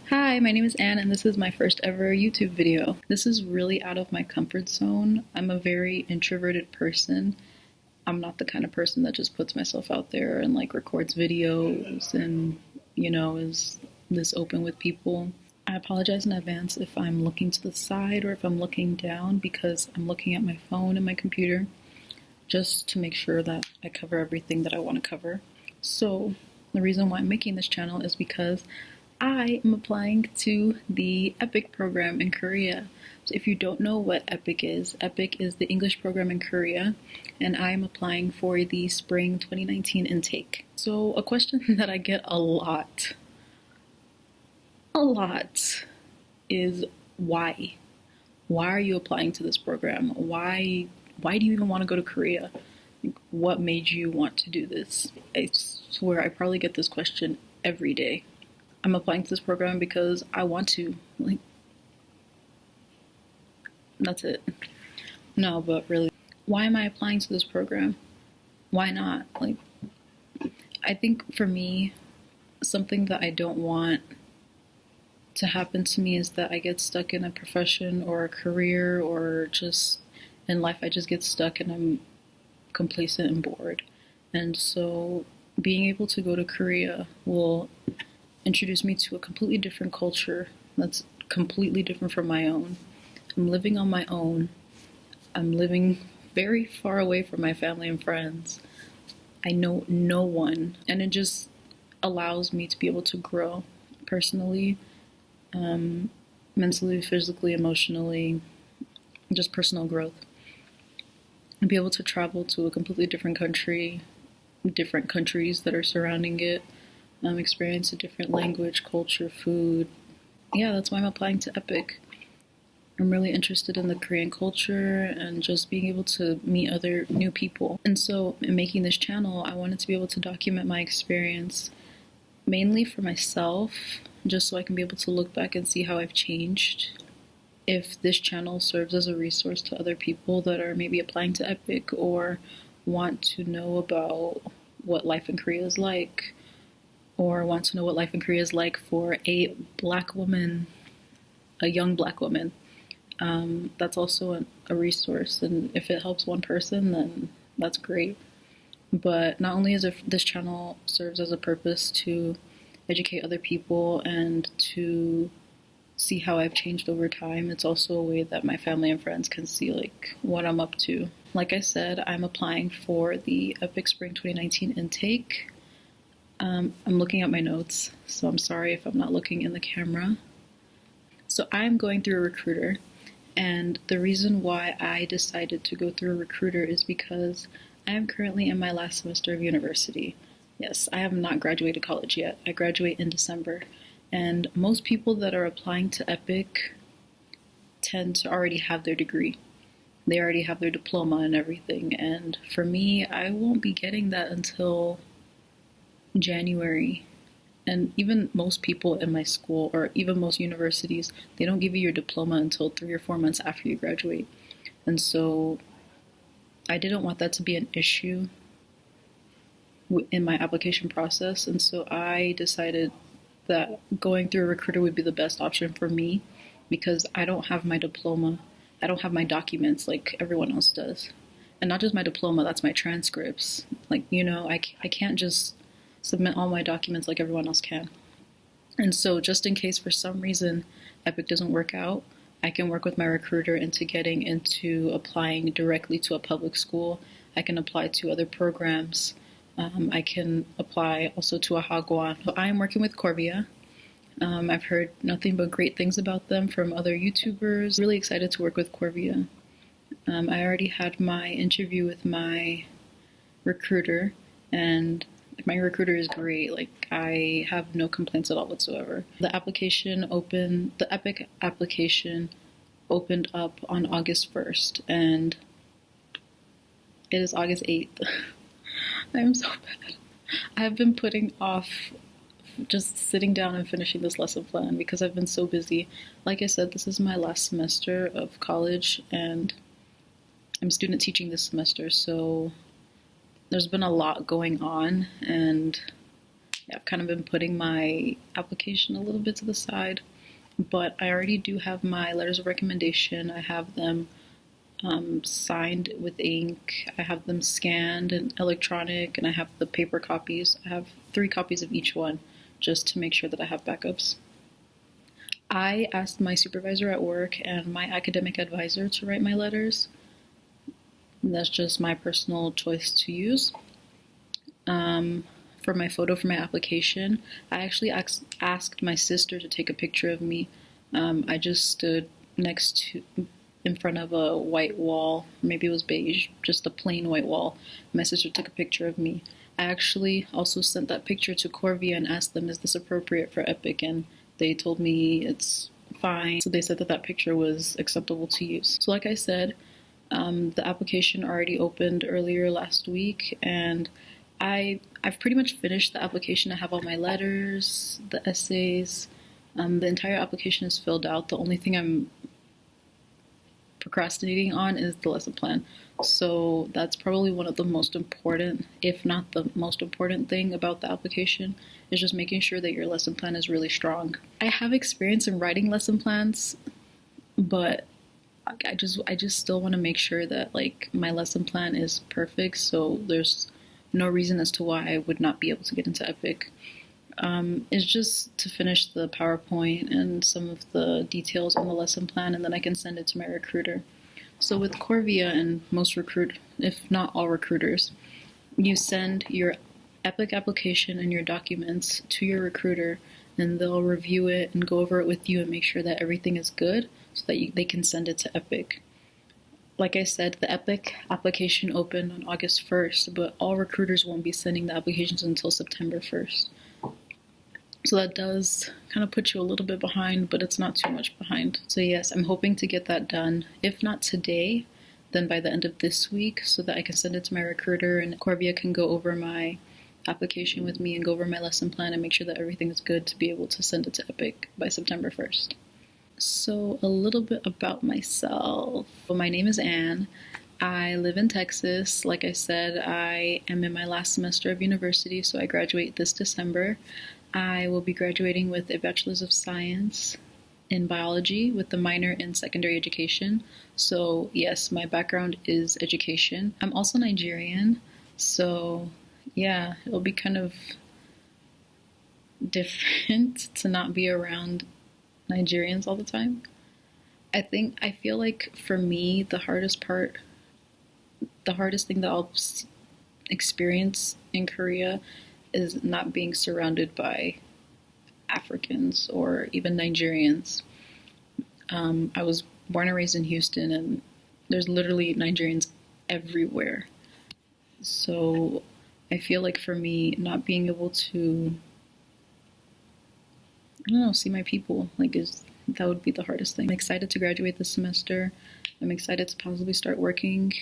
Hi, my name is Anne and this is my first ever YouTube video. This is really out of my comfort zone. I'm a very introverted person. I'm not the kind of person that just puts myself out there and records videos and, is this open with people. I apologize in advance if I'm looking to the side or if I'm looking down because I'm looking at my phone and my computer just to make sure that I cover everything that I want to cover. So the reason why I'm making this channel is because I am applying to the EPIK program in Korea. So if you don't know what EPIK is the English program in Korea, and I am applying for the spring 2019 intake. So a question that I get a lot is why? Why are you applying to this program? Why do you even want to go to Korea? What made you want to do this? I swear I probably get this question every day. I'm applying to this program because I want to. That's it. No, but really, why am I applying to this program? Why not? I think for me, something that I don't want to happen to me is that I get stuck in a profession or a career or just in life I just get stuck and I'm complacent and bored. And so being able to go to Korea will introduce me to a completely different culture that's completely different from my own. I'm living on my own. I'm living very far away from my family and friends. I know no one, and it just allows me to be able to grow personally, mentally, physically, emotionally, just personal growth. And be able to travel to a completely different country, different countries that are surrounding it, experience a different language, culture, food. Yeah, that's why I'm applying to EPIK. I'm really interested in the Korean culture and just being able to meet other new people. And so in making this channel, I wanted to be able to document my experience mainly for myself, just so I can be able to look back and see how I've changed. If this channel serves as a resource to other people that are maybe applying to EPIK or want to know about what life in Korea is like, or want to know what life in Korea is like for a black woman, a young black woman, that's also a resource. And if it helps one person, then that's great. But not only is this channel serves as a purpose to educate other people and to see how I've changed over time, it's also a way that my family and friends can see what I'm up to. Like I said, I'm applying for the EPIK Spring 2019 intake. I'm looking at my notes, so I'm sorry if I'm not looking in the camera. So I'm going through a recruiter, and the reason why I decided to go through a recruiter is because I am currently in my last semester of university. Yes, I have not graduated college yet. I graduate in December, and most people that are applying to EPIK tend to already have their degree. They already have their diploma and everything, and for me, I won't be getting that until January. And even most people in my school, or even most universities, they don't give you your diploma until 3 or 4 months after you graduate. And so I didn't want that to be an issue in my application process. And so I decided that going through a recruiter would be the best option for me because I don't have my diploma. I don't have my documents like everyone else does. And not just my diploma, that's my transcripts. I can't just submit all my documents like everyone else can. And so just in case for some reason EPIK doesn't work out, I can work with my recruiter into getting into applying directly to a public school. I can apply to other programs. I can apply also to a hagwon. So I am working with Corvia. I've heard nothing but great things about them from other YouTubers. Really excited to work with Corvia. I already had my interview with my recruiter, and my recruiter is great. I have no complaints at all whatsoever. The EPIK application opened up on August 1st, and it is August 8th. I am so bad. I have been putting off just sitting down and finishing this lesson plan because I've been so busy. Like I said, this is my last semester of college, and I'm student teaching this semester, so there's been a lot going on, and I've kind of been putting my application a little bit to the side, but I already do have my letters of recommendation. I have them signed with ink. I have them scanned and electronic, and I have the paper copies. I have 3 copies of each one just to make sure that I have backups. I asked my supervisor at work and my academic advisor to write my letters. That's just my personal choice to use. For my photo for my application, I actually asked my sister to take a picture of me. I just stood in front of a white wall, maybe it was beige, just a plain white wall. My sister took a picture of me. I actually also sent that picture to Corvia and asked them, is this appropriate for EPIK? And they told me it's fine. So they said that that picture was acceptable to use. So like I said, the application already opened earlier last week, and I've pretty much finished the application. I have all my letters, the essays, the entire application is filled out. The only thing I'm procrastinating on is the lesson plan. So that's probably one of the most important, if not the most important thing about the application, is just making sure that your lesson plan is really strong. I have experience in writing lesson plans, but I just still want to make sure that like my lesson plan is perfect, so there's no reason as to why I would not be able to get into EPIK. It's just to finish the PowerPoint and some of the details on the lesson plan, and then I can send it to my recruiter. So with Corvia and most if not all recruiters, you send your EPIK application and your documents to your recruiter, and they'll review it and go over it with you and make sure that everything is good so that they can send it to EPIK. Like I said, the EPIK application opened on August 1st, but all recruiters won't be sending the applications until September 1st. So that does kind of put you a little bit behind, but it's not too much behind. So yes, I'm hoping to get that done. If not today, then by the end of this week, so that I can send it to my recruiter and Corvia can go over my application with me and go over my lesson plan and make sure that everything is good to be able to send it to EPIK by September 1st. So a little bit about myself. Well, my name is Anne. I live in Texas. Like I said, I am in my last semester of university, so I graduate this December. I will be graduating with a Bachelor's of Science in Biology with a minor in secondary education. So yes, my background is education. I'm also Nigerian, so yeah, it'll be kind of different to not be around Nigerians all the time. I feel like for me, the hardest thing that I'll experience in Korea is not being surrounded by Africans or even Nigerians. I was born and raised in Houston, and there's literally Nigerians everywhere. So I feel like for me, not being able to, I don't know, see my people, that would be the hardest thing. I'm excited to graduate this semester. I'm excited to possibly start working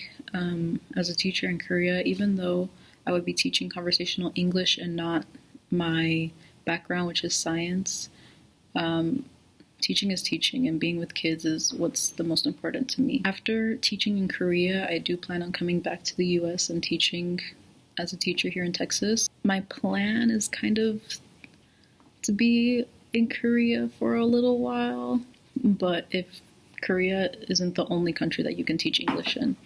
as a teacher in Korea, even though I would be teaching conversational English and not my background, which is science. Teaching is teaching, and being with kids is what's the most important to me. After teaching in Korea, I do plan on coming back to the US and teaching as a teacher here in Texas. My plan is kind of to be in Korea for a little while, but if Korea isn't the only country that you can teach English in.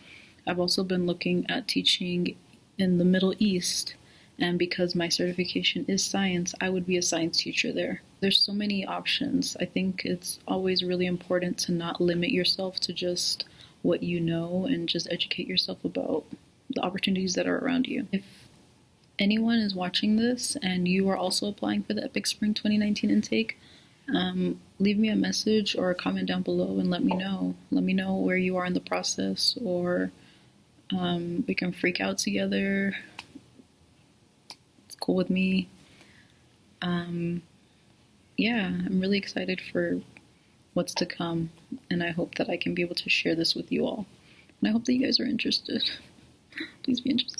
I've also been looking at teaching in the Middle East, and because my certification is science, I would be a science teacher there. There's so many options. I think it's always really important to not limit yourself to just what you know and just educate yourself about the opportunities that are around you. If anyone is watching this and you are also applying for the EPIK Spring 2019 intake, leave me a message or a comment down below and let me know. Let me know where you are in the process, or we can freak out together. It's cool with me. Yeah, I'm really excited for what's to come, and I hope that I can be able to share this with you all. And I hope that you guys are interested. Please be interested.